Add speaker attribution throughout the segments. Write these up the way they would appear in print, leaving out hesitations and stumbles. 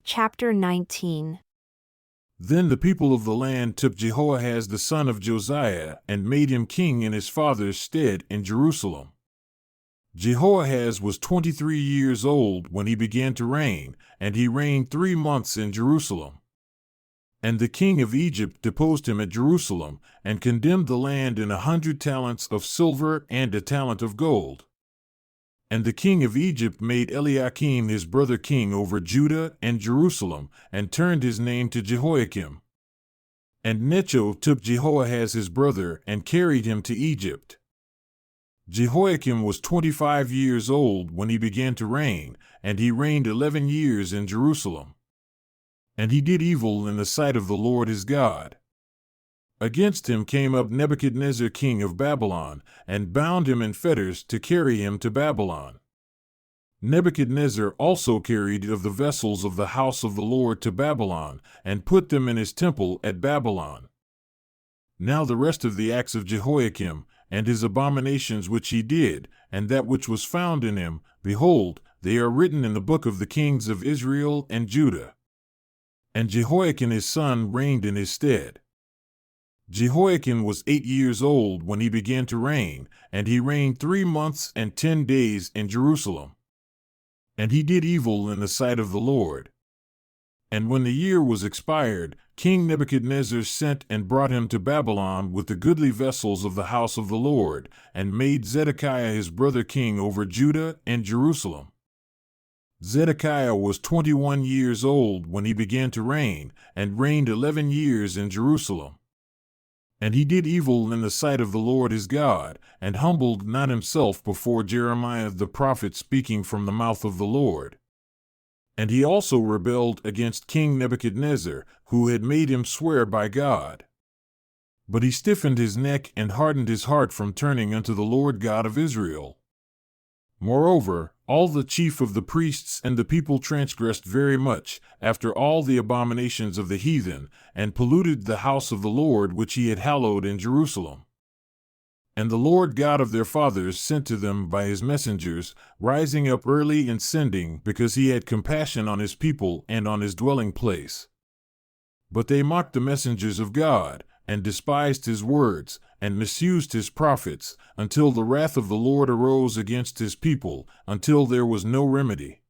Speaker 1: Chapter 19.
Speaker 2: Then the people of the land took Jehoahaz the son of Josiah and made him king in his father's stead in Jerusalem. Jehoahaz was 23 years old when he began to reign, and he reigned 3 months in Jerusalem. And the king of Egypt deposed him at Jerusalem, and condemned the land in 100 talents of silver and a talent of gold. And the king of Egypt made Eliakim his brother king over Judah and Jerusalem, and turned his name to Jehoiakim. And Necho took Jehoahaz his brother, and carried him to Egypt. Jehoiakim was 25 years old when he began to reign, and he reigned 11 years in Jerusalem. And he did evil in the sight of the Lord his God. Against him came up Nebuchadnezzar king of Babylon, and bound him in fetters to carry him to Babylon. Nebuchadnezzar also carried of the vessels of the house of the Lord to Babylon, and put them in his temple at Babylon. Now the rest of the acts of Jehoiakim, and his abominations which he did, and that which was found in him, behold, they are written in the book of the kings of Israel and Judah. And Jehoiakim his son reigned in his stead. Jehoiakim was 8 years old when he began to reign, and he reigned 3 months and 10 days in Jerusalem. And he did evil in the sight of the Lord. And when the year was expired, King Nebuchadnezzar sent and brought him to Babylon with the goodly vessels of the house of the Lord, and made Zedekiah his brother king over Judah and Jerusalem. Zedekiah was 21 years old when he began to reign, and reigned 11 years in Jerusalem. And he did evil in the sight of the Lord his God, and humbled not himself before Jeremiah the prophet speaking from the mouth of the Lord. And he also rebelled against King Nebuchadnezzar, who had made him swear by God. But he stiffened his neck and hardened his heart from turning unto the Lord God of Israel. Moreover, all the chief of the priests and the people transgressed very much, after all the abominations of the heathen, and polluted the house of the Lord which he had hallowed in Jerusalem. And the Lord God of their fathers sent to them by his messengers, rising up early and sending, because he had compassion on his people and on his dwelling place. But they mocked the messengers of God, and despised his words, and misused his prophets, until the wrath of the Lord arose against his people, until there was no remedy.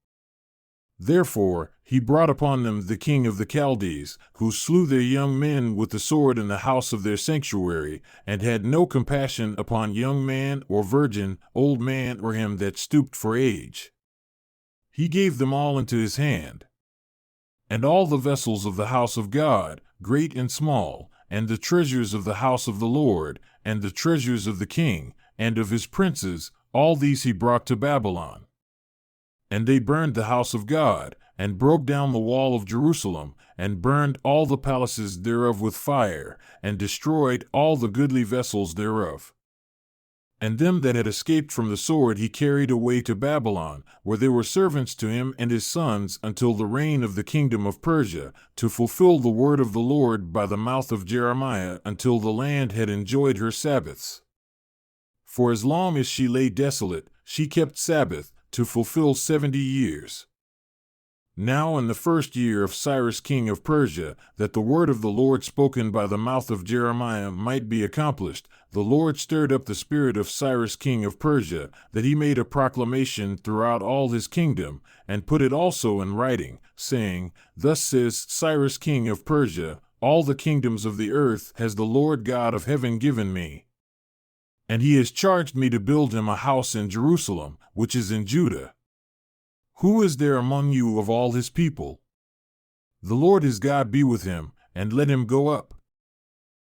Speaker 2: Therefore he brought upon them the king of the Chaldees, who slew their young men with the sword in the house of their sanctuary, and had no compassion upon young man or virgin, old man or him that stooped for age. He gave them all into his hand. And all the vessels of the house of God, great and small, and the treasures of the house of the Lord, and the treasures of the king, and of his princes, all these he brought to Babylon. And they burned the house of God, and broke down the wall of Jerusalem, and burned all the palaces thereof with fire, and destroyed all the goodly vessels thereof. And them that had escaped from the sword he carried away to Babylon, where they were servants to him and his sons until the reign of the kingdom of Persia, to fulfill the word of the Lord by the mouth of Jeremiah, until the land had enjoyed her Sabbaths. For as long as she lay desolate, she kept Sabbath, to fulfill 70 years. Now in the first year of Cyrus king of Persia, that the word of the Lord spoken by the mouth of Jeremiah might be accomplished, the Lord stirred up the spirit of Cyrus king of Persia, that he made a proclamation throughout all his kingdom, and put it also in writing, saying, Thus says Cyrus king of Persia, all the kingdoms of the earth has the Lord God of heaven given me. And he has charged me to build him a house in Jerusalem, which is in Judah. Who is there among you of all his people? The Lord his God be with him, and let him go up.